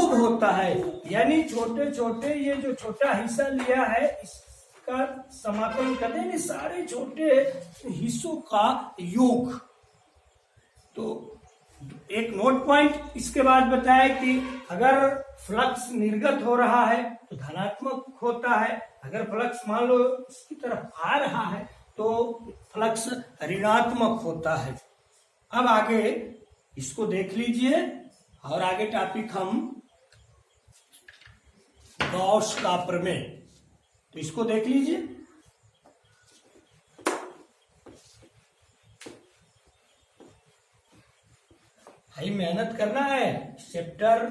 Lobe होता है, यानी छोटे छोटे ये जो छोटा हिस्सा लिया है इसका समाकलन कर देंगे सारे छोटे हिस्सों का योग। तो एक नोट पॉइंट इसके बाद बताया कि अगर फ्लक्स निर्गत हो रहा है तो धनात्मक होता है, अगर फ्लक्स मान लो इसकी तरफ आ रहा है तो फ्लक्स ऋणात्मक होता है। अब आगे इसको देख लीजिए और आगे टॉपिक हम गॉस का प्रमेय, तो इसको देख लीजिए। भाई मेहनत करना है, चैप्टर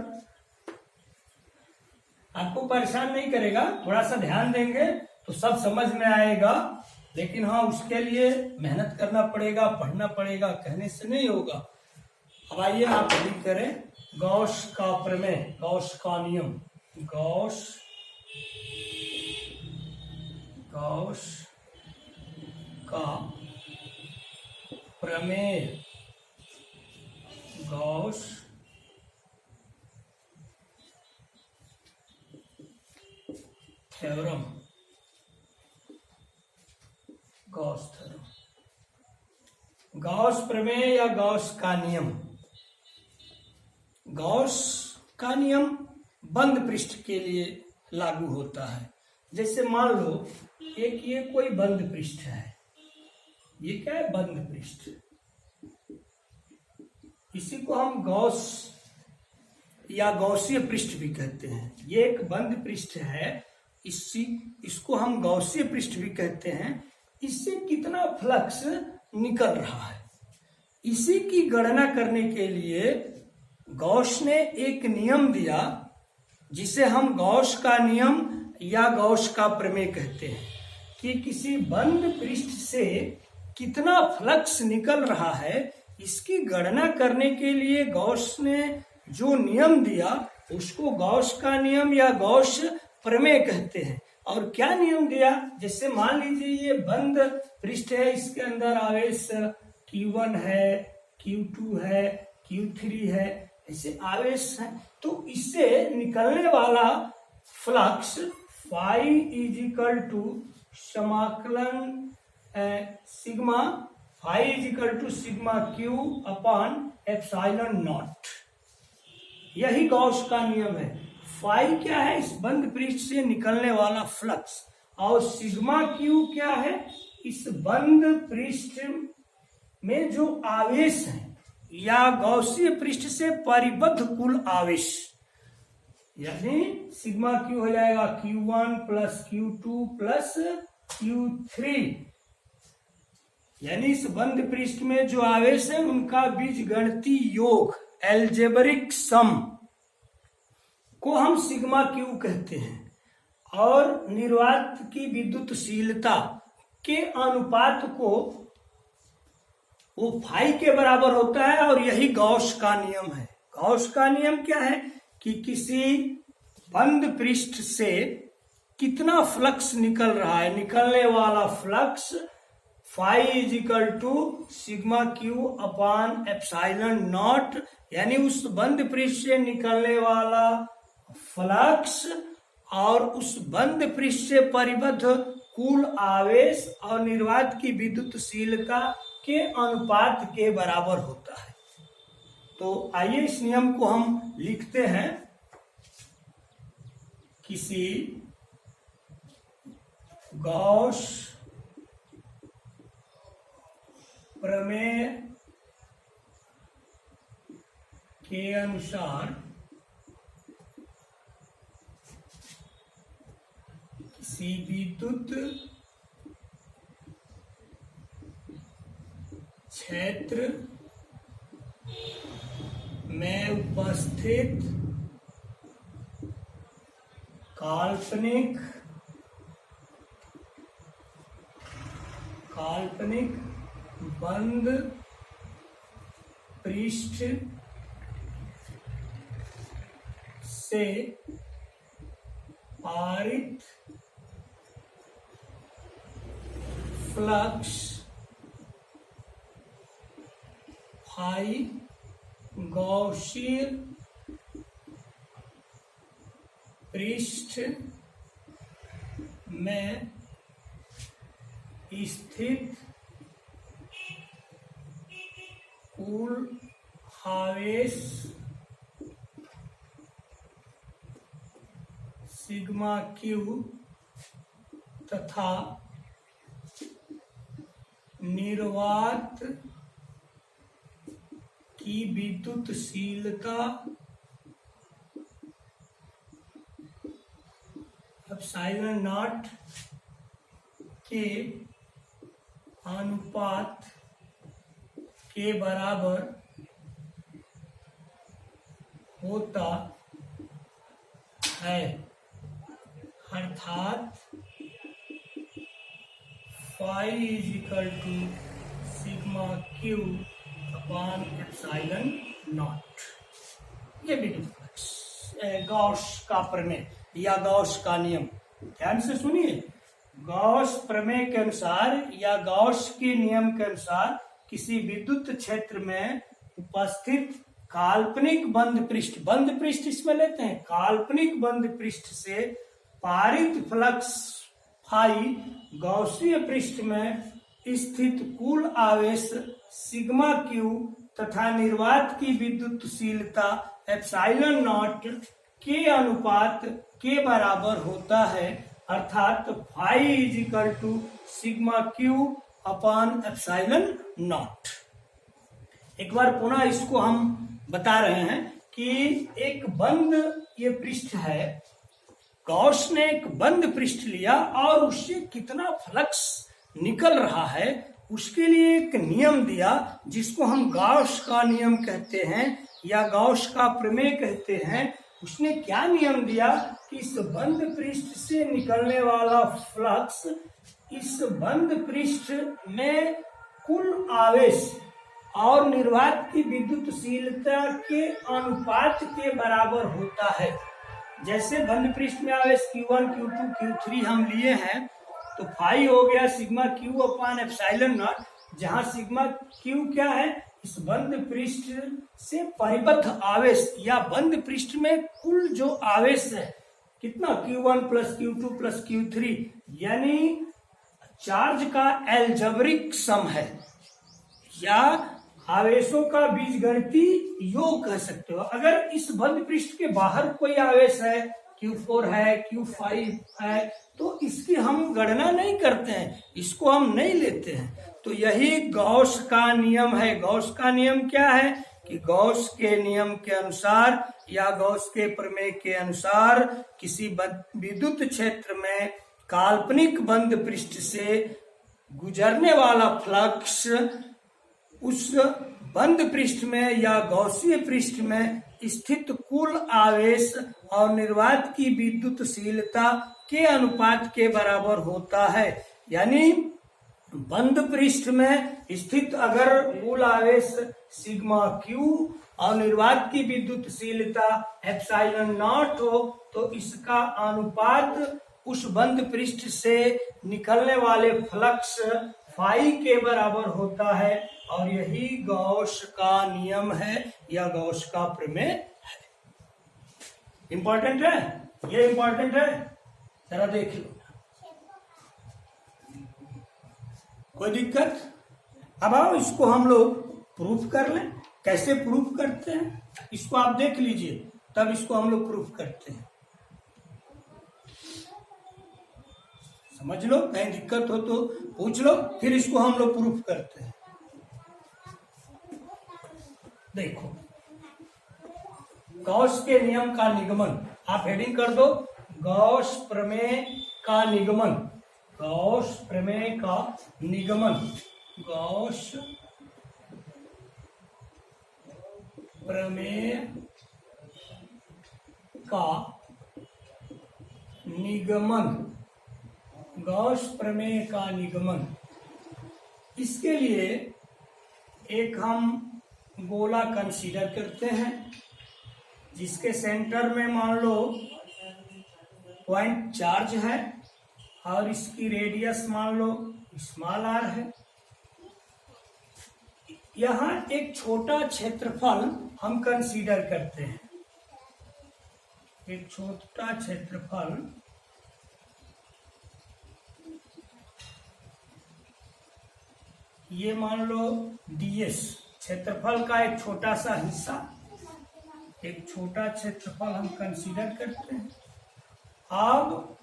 आपको परेशान नहीं करेगा, थोड़ा सा ध्यान देंगे तो सब समझ में आएगा, लेकिन हाँ उसके लिए मेहनत करना पड़ेगा, पढ़ना पड़ेगा, कहने से नहीं होगा। अब आइए आप लिख करें गॉस का प्रमेय, गॉस का नियम, गॉस का प्रमेय, Gauss theorem, Gauss theorem, Gauss प्रमेय या गॉस का नियम। गॉस का नियम बंद पृष्ठ के लिए लागू होता है। जैसे मान लो एक ये कोई बंद पृष्ठ है, ये क्या है, बंद पृष्ठ, इसी को हम गॉस या गॉसीय पृष्ठ भी कहते हैं। ये एक बंद पृष्ठ है, इसको हम गॉसीय पृष्ठ भी कहते हैं। इससे कितना फ्लक्स निकल रहा है, इसी की गणना करने के लिए गॉस ने एक नियम दिया जिसे हम गॉस का नियम या गॉस का प्रमेय कहते हैं, कि किसी बंद पृष्ठ से कितना फ्लक्स निकल रहा है इसकी गणना करने के लिए गॉस ने जो नियम दिया उसको गॉस का नियम या गॉस प्रमेय कहते हैं। और क्या नियम दिया, जैसे मान लीजिए ये बंद पृष्ठ है, इसके अंदर आवेश Q1 है, Q2 है, Q3 है, ऐसे आवेश है, तो इससे निकलने वाला flux phi is equal to समाकलन sigma, phi is equal to sigma q upon epsilon naught. यही गॉस का नियम है। फाई क्या है, इस बंद पृष्ठ से निकलने वाला फ्लक्स, और सिग्मा क्यू क्या है, इस बंद पृष्ठ में जो आवेश है या गॉसीय पृष्ठ से परिबद्ध कुल आवेश, यानी सिग्मा क्यू हो जाएगा Q1 plus Q2 plus Q3, यानी इस बंद पृष्ठ में जो आवेश है उनका बीजगणितीय योग, एल्जेब्रिक सम को हम सिग्मा क्यू कहते हैं, और निर्वात की विद्युतशीलता के अनुपात को वो फाई के बराबर होता है, और यही गॉस का नियम है। गॉस का नियम क्या है कि किसी बंद पृष्ठ से कितना फ्लक्स निकल रहा है, निकलने वाला flux phi is equal to sigma q upon epsilon naught, यानी उस बंद पृष्ठ से निकलने वाला फ्लक्स और उस बंद पृष्ठ से परिबद्ध कुल आवेश और निर्वात की विद्युतशीलता के अनुपात के बराबर होता है। तो आइए इस नियम को हम लिखते हैं। किसी गॉस प्रमेय के अनुसार किसी विद्युत क्षेत्र में उपस्थित काल्पनिक बंद पृष्ठ से पारित फ्लक्स फाई गॉसीय पृष्ठ में स्थित कुल आवेश सिग्मा क्यू तथा निर्वात की विद्युतशीलता एप्सिलॉन नॉट के अनुपात के बराबर होता है, अर्थात phi is equal to sigma q upon epsilon naught. ये भी गॉस का प्रमेय या गॉस का नियम, ध्यान से सुनिए। गॉस प्रमेय के अनुसार या गॉस के नियम के अनुसार किसी विद्युत क्षेत्र में उपस्थित काल्पनिक बंद पृष्ठ इसमें लेते हैं, काल्पनिक बंद पृष्ठ से पारित फ्लक्स फाई गॉसीय पृष्ठ में स्थित कुल आवेश सिग्मा क्यू तथा निर्वात की विद्युतशीलता एप्सिलॉन नॉट के अनुपात के बराबर होता है, अर्थात phi is equal to sigma q upon epsilon naught. एक बार पुनः इसको हम बता रहे हैं कि एक बंद ये पृष्ठ है, गॉस ने एक बंद पृष्ठ लिया और उससे कितना फ्लक्स निकल रहा है उसके लिए एक नियम दिया जिसको हम गॉस का नियम कहते हैं या गॉस का प्रमेय कहते हैं। उसने क्या नियम दिया कि इस बंद पृष्ठ से निकलने वाला फ्लक्स इस बंद पृष्ठ में कुल आवेश और निर्वात की विद्युतशीलता के अनुपात के बराबर होता है। जैसे बंद पृष्ठ में आवेश Q1, Q2, Q3 हम लिए हैं तो फाई हो गया sigma q upon epsilon naught, जहां सिग्मा क्यू क्या है, इस बंद पृष्ठ से परिबद्ध आवेश या बंद पृष्ठ में कुल जो आवेश है कितना Q1 plus Q2 plus Q3 यानी चार्ज का एल्जेब्रिक सम है या आवेशों का बीजगणितीय योग कह सकते हो। अगर इस बंद पृष्ठ के बाहर कोई आवेश है Q4 है, Q5 है, तो इसकी हम गणना नहीं करते हैं, इसको हम नहीं लेते हैं। तो यही गॉस का नियम है। गॉस का नियम क्या है कि गॉस के नियम के अनुसार या गॉस के प्रमेय के अनुसार किसी विद्युत क्षेत्र में काल्पनिक बंद पृष्ठ से गुजरने वाला फ्लक्स उस बंद पृष्ठ में या गॉसीय पृष्ठ में स्थित कुल आवेश और निर्वात की विद्युतशीलता के अनुपात के बराबर होता है। यानी बंद पृष्ठ में स्थित अगर कुल आवेश सिग्मा क्यू और निर्वात की विद्युतशीलता एप्सिलॉन नॉट हो तो इसका अनुपात उस बंद पृष्ठ से निकलने वाले फ्लक्स फाई के बराबर होता है और यही गॉस का नियम है या गॉस का प्रमेय है। इंपॉर्टेंट है, ये इंपॉर्टेंट है, जरा देख लो। कोई दिक्कत? अब आओ इसको हम लोग प्रूफ कर लें। कैसे प्रूफ करते हैं इसको आप देख लीजिए, तब इसको हम लोग प्रूफ करते हैं। समझ लो, कहीं दिक्कत हो तो पूछ लो, फिर इसको हम लोग प्रूफ करते हैं। देखो, गॉस के नियम का निगमन, आप हेडिंग कर दो गॉस प्रमेय का निगमन। गॉस प्रमेय का निगमन, गॉस प्रमेय का निगमन, गॉस प्रमेय का निगमन। इसके लिए एक हम गोला कंसीडर करते हैं जिसके सेंटर में मान लो पॉइंट चार्ज है और इसकी रेडियस मान लो स्मॉल r है। यहाँ एक छोटा क्षेत्रफल हम कंसीडर करते हैं। एक छोटा क्षेत्रफल ये मान लो ds, क्षेत्रफल का एक छोटा सा हिस्सा, एक छोटा क्षेत्रफल हम कंसीडर करते हैं। अब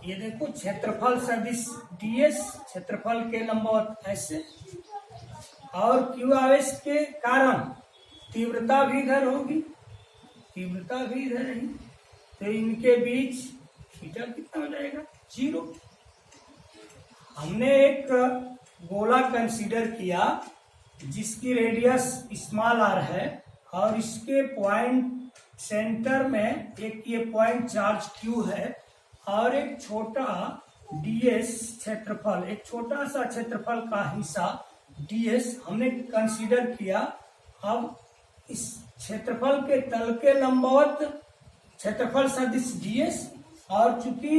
ये देखो क्षेत्रफल सदिश ds, क्षेत्रफल के लंबवत ऐसे, और q आवेश के कारण तीव्रता भी इधर होगी, तीव्रता भी इधर रही, तो इनके बीच थीटा कितना हो जाएगा 0। हमने एक गोला कंसीडर किया जिसकी रेडियस स्मॉल r है और इसके पॉइंट सेंटर में एक ये पॉइंट चार्ज q है और एक छोटा ds क्षेत्रफल, एक छोटा सा क्षेत्रफल का हिस्सा ds हमने कंसीडर किया। अब इस क्षेत्रफल के तल के लंबवत क्षेत्रफल सदिश ds, और चूंकि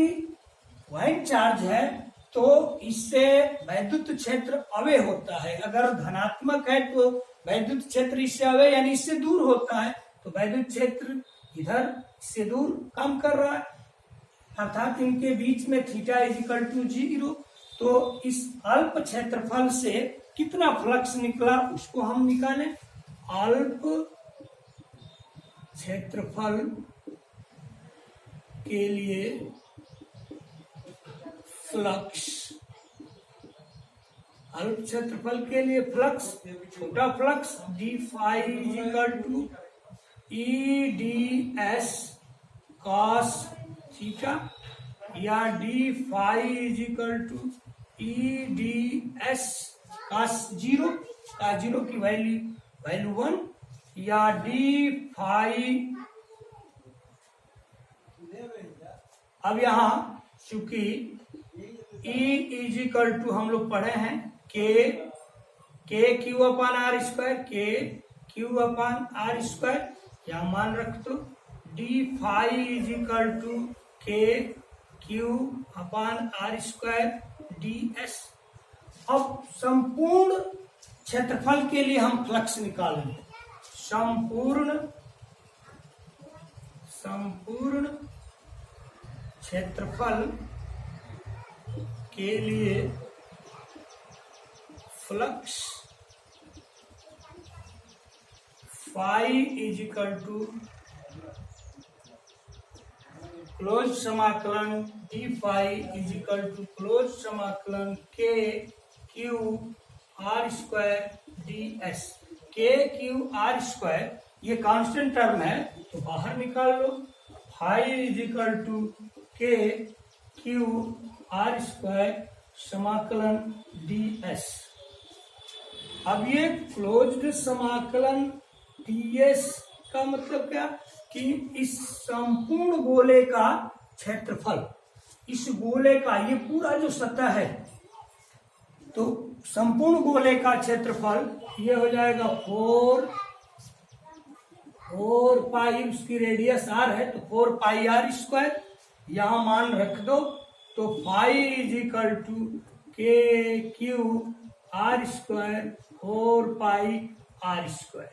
पॉइंट चार्ज है तो इससे वैद्युत क्षेत्र अवे होता है। अगर धनात्मक है तो वैद्युत क्षेत्र इससे अवे यानी इससे दूर होता है, तो वैद्युत क्षेत्र इधर इससे दूर काम कर रहा है, अर्थात इनके बीच में थीटा इजिकल टू 0। तो इस अल्प क्षेत्रफल से कितना फ्लक्स निकला उसको हम निकालें। अल्प क्षेत्रफल के लिए फ्लक्स, अल्प क्षेत्रफल के लिए फ्लक्स, छोटा flux d phi is equal to E d s cos theta, या d phi is equal to E d s cos 0 का 0 की वैल्यू 1, या डी फाई। अब यहाँ चूंकि E इजिकल टू हम लोग पढ़े हैं k q upon r square, k q upon r square, या मान रख दो d phi is equal to k q upon r square d s. अब संपूर्ण क्षेत्रफल के लिए हम फ्लक्स निकालेंगे। संपूर्ण क्षेत्रफल के लिए flux phi is equal to close समाकलन d phi is equal to close समाकलन k q r square d s. K q r square ये कांस्टेंट टर्म है तो बाहर निकाल लो, phi is equal to k q r square समाकलन डी एस। अब ये क्लोज्ड समाकलन डी एस का मतलब क्या कि इस संपूर्ण गोले का क्षेत्रफल, इस गोले का ये पूरा जो सतह है, तो संपूर्ण गोले का क्षेत्रफल ये हो जाएगा 4 पाई, उसकी रेडियस आर है तो 4 पाई आर स्क्वायर, यहां मान रख दो, तो phi is equal to k q r square 4 pi r square,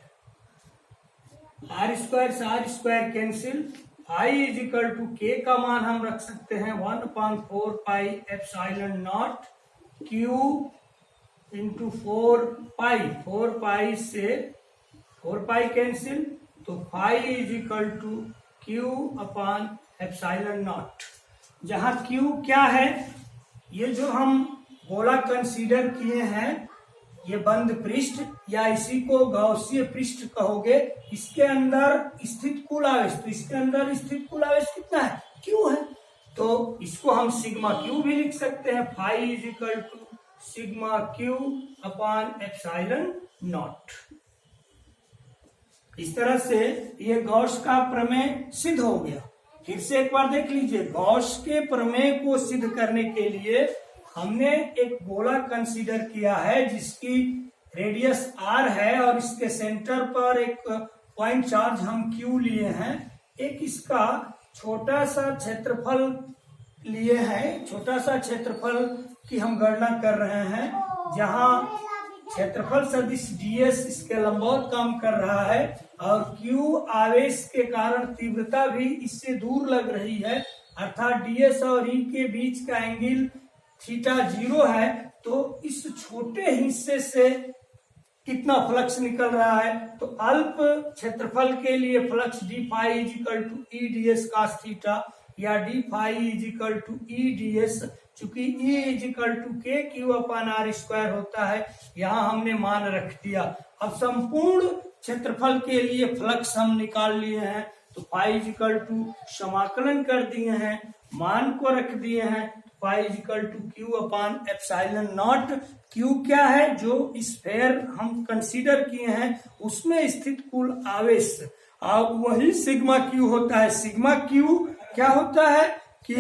r square से r square cancel, phi is equal to k का मान हम रख सकते हैं 1/4 pi epsilon naught q into 4 pi से 4 पाई कैंसिल, तो phi is equal to q upon epsilon naught, जहां क्यू क्या है, ये जो हम गोला कंसीडर किए हैं ये बंद पृष्ठ या इसी को गॉसिय पृष्ठ कहोगे, इसके अंदर स्थित कुल आवेश, तो इसके अंदर स्थित कुल आवेश कितना है क्यू है, तो इसको हम सिग्मा क्यू भी लिख सकते हैं, phi is equal to sigma q upon epsilon naught. इस तरह से ये गॉस का प्रमेय सिद्ध हो गया। फिर से एक बार देख लीजिए, गॉस के प्रमेय को सिद्ध करने के लिए हमने एक गोला कंसीडर किया है जिसकी रेडियस r है और इसके सेंटर पर एक पॉइंट चार्ज हम q लिए हैं, एक इसका छोटा सा क्षेत्रफल लिए हैं, छोटा सा क्षेत्रफल की हम गणना कर रहे हैं, जहां क्षेत्रफल सदिश ds इसके लंबवत काम कर रहा है और q आवेश के कारण तीव्रता भी इससे दूर लग रही है, अर्थात ds और e के बीच का एंगल थीटा 0 है। तो इस छोटे हिस्से से कितना फ्लक्स निकल रहा है, तो अल्प क्षेत्रफल के लिए flux d phi is equal to E d s cos theta या d phi is equal to E d s, चूंकि E is equal to k q upon r square होता है, यहाँ हमने मान रख दिया। अब संपूर्ण क्षेत्रफल के लिए फ्लक्स हम निकाल लिए हैं, तो फाई इजिकल टू समाकलन कर दिए हैं, मान को रख दिए हैं, phi is equal to q upon epsilon naught. Q क्या है, जो स्फेयर हम कंसीडर किए हैं उसमें स्थित कुल आवेश, और वही सिग्मा क्यू होता है। सिग्मा क्यू क्या होता है कि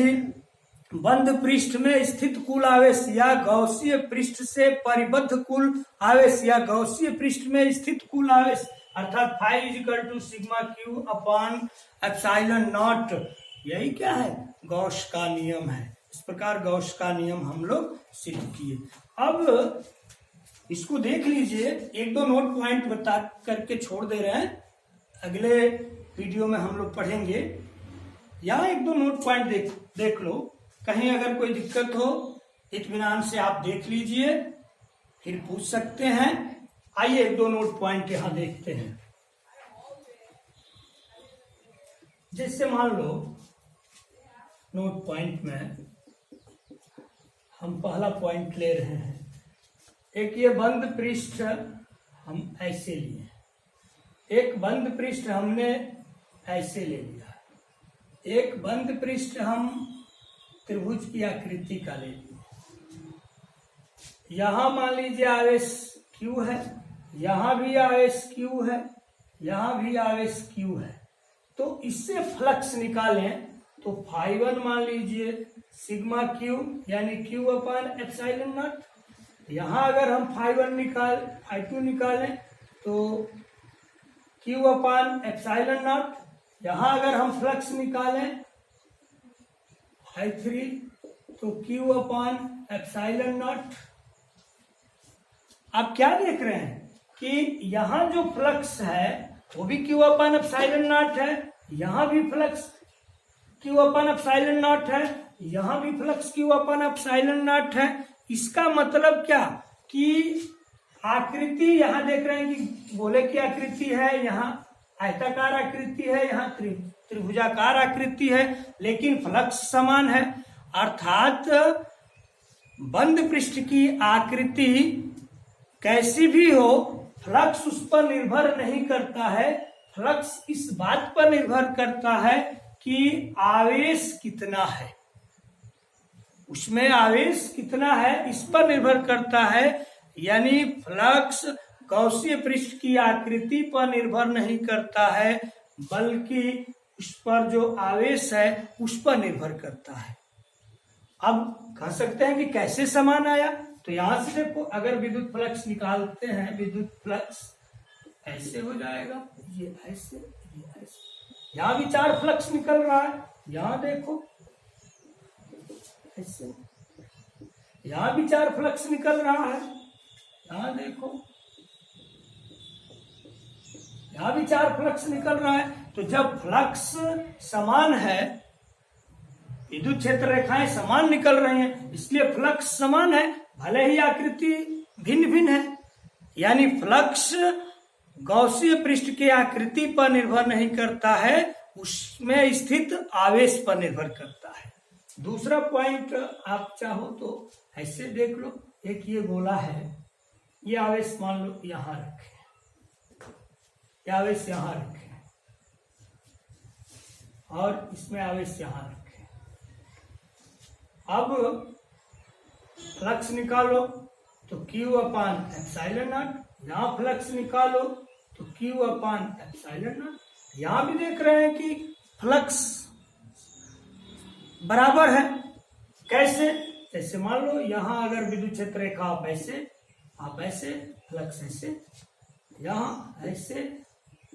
बंद पृष्ठ में स्थित कुल आवेश या गौसीय पृष्ठ से परिबद्ध कुल आवेश या गौसीय पृष्ठ में स्थित कुल आवेश, अर्थात phi is equal to sigma q upon epsilon naught. यही क्या है, गॉस का नियम है। इस प्रकार गॉस का नियम हम लोग सिद्ध किए। अब इसको देख लीजिए, एक दो नोट पॉइंट बता करके छोड़ दे रहे हैं, अगले वीडियो में हम लोग पढ़ेंगे। यहाँ एक दो नोट पॉइंट देख लो, कहीं अगर कोई दिक्कत हो इत्मीनान से आप देख लीजिए, फिर पूछ सकते हैं। आइए एक दो नोट पॉइंट यहाँ देखते हैं। जैसे मान लो नोट पॉइंट में हम पहला पॉइंट ले रहे हैं, एक ये बंद पृष्ठ हम ऐसे लिए, एक बंद पृष्ठ हमने ऐसे ले लिया, एक बंद पृष्ठ हम त्रिभुज की आकृति का ले लिया। यहां मान लीजिए आवेश Q है, यहां भी आवेश Q है, यहां भी आवेश Q है। तो इससे फ्लक्स निकालें तो फाई 1 मान लीजिए सिग्मा Q यानी Q अपान एप्सिलॉन नॉट। यहां अगर हम फाई 2 निकालें तो Q अपान एप्सिलॉन नॉट। यहां अगर हम फ्लक्स निकालें फाई 3 तो Q अपान एप्सिलॉन नॉट। आप क्या देख रहे हैं कि यहां जो फ्लक्स है वो भी Q अपान एप्सिलॉन नॉट है, यहां भी flux Q upon epsilon not है, यहां भी flux Q upon epsilon not है। इसका मतलब क्या कि आकृति यहां देख रहे हैं कि गोले की आकृति है, यहाँ आयताकार आकृति है, यहाँ त्रिभुजाकार आकृति है, लेकिन फ्लक्स समान है। अर्थात बंद पृष्ठ की आकृति कैसी भी हो, फ्लक्स उस पर निर्भर नहीं करता है। फ्लक्स इस बात पर निर्भर करता है कि आवेश कितना है, उसमें आवेश कितना है इस पर निर्भर करता है। यानी फ्लक्स गौसीय पृष्ठ की आकृति पर निर्भर नहीं करता है, बल्कि उस पर जो आवेश है उस पर निर्भर करता है। अब कह सकते हैं कि कैसे समान आया, तो यहां से देखो, अगर विद्युत फ्लक्स निकालते हैं, विद्युत फ्लक्स ऐसे हो जाएगा, ये ऐसे, ये ऐसे। यहां भी 4 फ्लक्स निकल रहा है, यहां देखो ऐसे, यहां भी 4 फ्लक्स निकल रहा है, यहां देखो, यहां भी 4 फ्लक्स निकल रहा है। तो जब फ्लक्स समान है, विद्युत क्षेत्र रेखाएं समान निकल रही हैं, इसलिए फ्लक्स समान है, भले ही आकृति भिन्न भिन्न है। यानी फ्लक्स गौसीय पृष्ठ की आकृति पर निर्भर नहीं करता है, उसमें स्थित आवेश पर निर्भर करता है। दूसरा पॉइंट आप चाहो तो ऐसे देख लो, एक ये गोला है, ये आवेश मान लो यहां रखे, ये आवेश यहां रखे और इसमें आवेश यहां रखे। अब फ्लक्स निकालो तो Q अपान एप्सिलॉन नॉट, यहां फ्लक्स निकालो तो Q अपान एप्सिलॉन नॉट। यहां भी देख रहे हैं कि फ्लक्स बराबर है। कैसे, जैसे मान लो यहां अगर विद्युत क्षेत्र रेखा आप ऐसे, फ्लक्स ऐसे, यहां ऐसे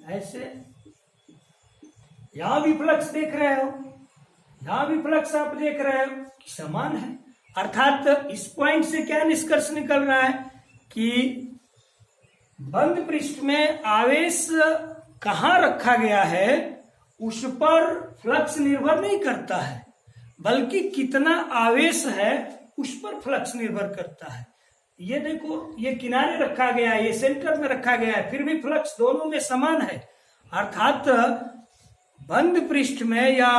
ऐसे, यहां भी फ्लक्स देख रहे हो, यहां भी फ्लक्स आप देख रहे हो कि समान है। अर्थात इस पॉइंट से क्या निष्कर्ष निकल रहा है कि बंद पृष्ठ में आवेश कहाँ रखा गया है उस पर फ्लक्स निर्भर नहीं करता है, बल्कि कितना आवेश है उस पर फ्लक्स निर्भर करता है। ये देखो, ये किनारे रखा गया है, ये सेंटर में रखा गया है, फिर भी फ्लक्स दोनों में समान है। अर्थात बंद पृष्ठ में या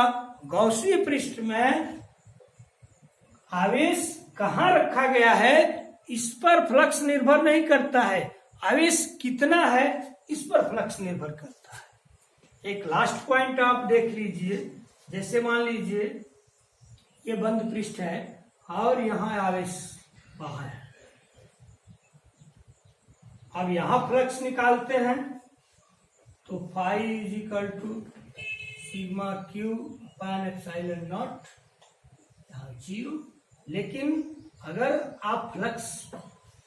गॉसीय पृष्ठ में आवेश कहाँ रखा गया है इस पर फ्लक्स निर्भर नहीं करता है, आवेश कितना है इस पर फ्लक्स निर्भर करता है। एक लास्ट पॉइंट आप देख लीजिए, जैसे मान लीजिए ये बंद पृष्ठ है और यहां आवेश बाहर है। अब यहां फ्लक्स निकालते हैं तो phi is equal to sigma q upon epsilon naught, यहाँ 0। लेकिन अगर आप फ्लक्स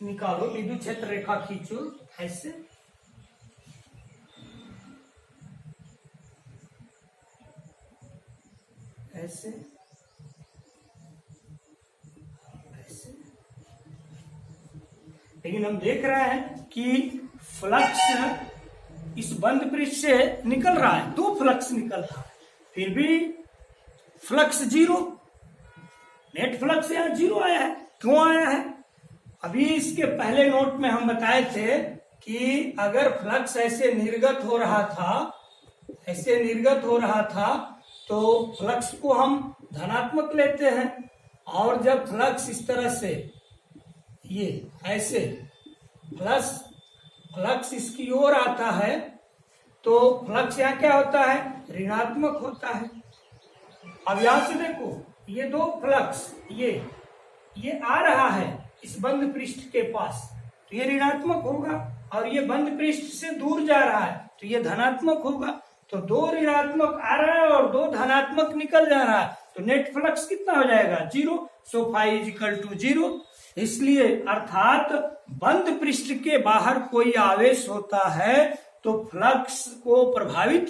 निकालो, विद्युत क्षेत्र रेखा खींचो ऐसे, ऐसे ऐसे, लेकिन हम देख रहे हैं कि फ्लक्स इस बंद पृष्ठ से निकल रहा है, 2 फ्लक्स निकल रहा है, फिर भी फ्लक्स 0, नेट फ्लक्स यहाँ 0 आया है। क्यों आया है? अभी इसके पहले नोट में हम बताए थे कि अगर फ्लक्स ऐसे निर्गत हो रहा था, ऐसे निर्गत हो रहा था तो फ्लक्स को हम धनात्मक लेते हैं, और जब फ्लक्स इस तरह से ये ऐसे फ्लक्स इसकी ओर आता है तो फ्लक्स यहाँ क्या होता है, ऋणात्मक होता है। अब यहां से देखो, ये 2 फ्लक्स ये आ रहा है इस बंद पृष्ठ के पास तो ये ऋणात्मक होगा, और ये बंद पृष्ठ से दूर जा रहा है तो ये धनात्मक होगा। तो 2 ऋणात्मक आ रहा है और 2 धनात्मक निकल जा रहा है, तो नेट फ्लक्स कितना हो जाएगा, 0। So phi is equal to 0। इसलिए अर्थात बंद पृष्ठ के बाहर कोई आवेश होता है तो फ्लक्स को प्रभावित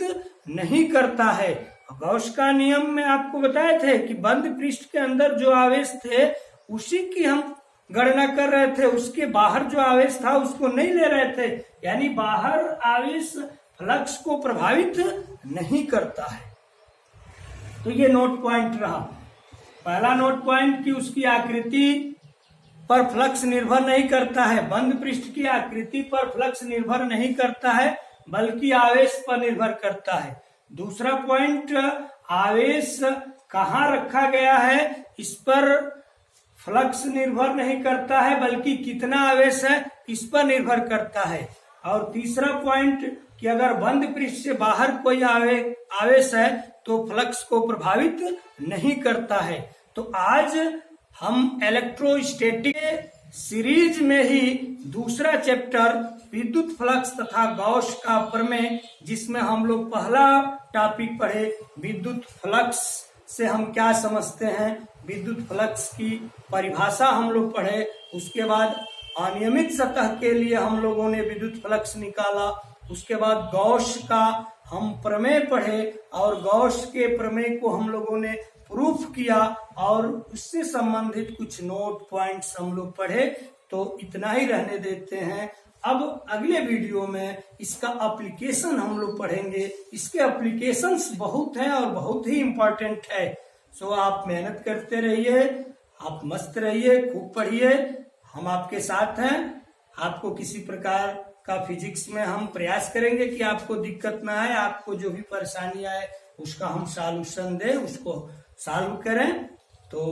नहीं करता है। गॉस का नियम में आपको बताए थे कि बंद पृष्ठ के अंदर जो आवेश थे उसी की हम गणना कर रहे थे, उसके बाहर जो आवेश था उसको नहीं ले रहे थे, यानी बाहर आवेश फ्लक्स को प्रभावित नहीं करता है। तो ये नोट पॉइंट रहा। पहला नोट पॉइंट कि उसकी आकृति पर फ्लक्स निर्भर नहीं करता है, बंद पृष्ठ की आकृति पर फ्लक्स निर्भर नहीं करता है बल्कि आवेश पर निर्भर करता है। दूसरा पॉइंट, आवेश कहाँ रखा गया है इस पर फ्लक्स निर्भर नहीं करता है बल्कि कितना आवेश है इस पर निर्भर करता है। और तीसरा पॉइंट कि अगर बंद पृष्ठ से बाहर कोई आवेश है तो फ्लक्स को प्रभावित नहीं करता है। तो आज हम इलेक्ट्रोस्टैटिक सीरीज में ही दूसरा चैप्टर विद्युत फ्लक्स तथा गॉस का प्रमेय, जिसमें हम लोग पहला टॉपिक पढ़े विद्युत फ्लक्स से हम क्या समझते हैं, विद्युत फ्लक्स की परिभाषा हम लोग पढ़े, उसके बाद अनियमित सतह के लिए हम लोगों ने विद्युत फ्लक्स निकाला, उसके बाद गॉस का हम प्रमेय पढ़े और गॉस के प्रमेय को हम लोगों ने प्रूफ किया और उससे संबंधित कुछ नोट पॉइंट्स हम लोग पढ़े। तो इतना ही रहने देते हैं। अब अगले वीडियो में इसका एप्लीकेशन हम लोग पढ़ेंगे। इसके एप्लीकेशंस बहुत हैं और बहुत ही इम्पोर्टेंट है। सो आप मेहनत करते रहिए, आप मस्त रहिए, खूब पढ़िए, हम आपके साथ हैं। आपको किसी प्रकार का फिजिक्स में हम प्रयास करेंगे कि आपको दिक्कत ना आए, आपको जो भी परेशानी आए उसका हम सॉल्यूशन दें, उसको सॉल्व करें। तो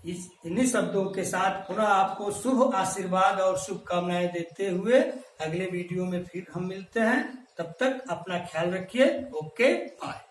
इन्हीं शब्दों के साथ पुनः आपको शुभ आशीर्वाद और शुभकामनाएं देते हुए अगले वीडियो में फिर हम मिलते हैं। तब तक अपना ख्याल रखिए। Okay, bye.